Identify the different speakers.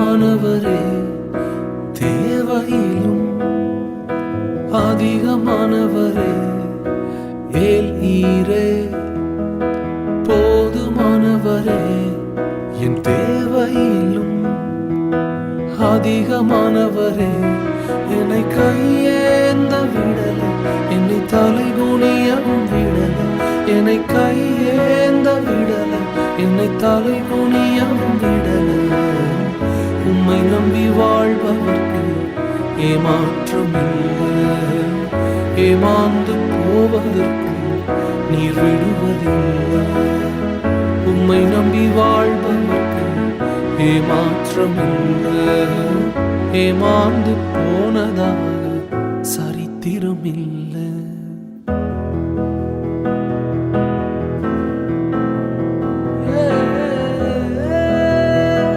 Speaker 1: போதுமானவரே, தேவையிலும் அதிகமானவரே, ஏல் ஈரே போதுமானவரே, என் தேவையிலும் அதிகமானவரே, என்னை கையேந்த விடல, என்னை தலைகுனியவும் விடல, என்னை கையேந்த விடல, என்னை தலைகுனியவும் விடல. உம்மை நம்பி வாழ்பவர்க்கு ஏமாற்றமில்லை, ஏமாந்து போவதற்கு நீர் விடுவதில்லை. உம்மை நம்பி வாழ்பவர்க்கு ஏமாற்றமில்லை, ஏமாந்து போனதாக சரித்திரமில்லை.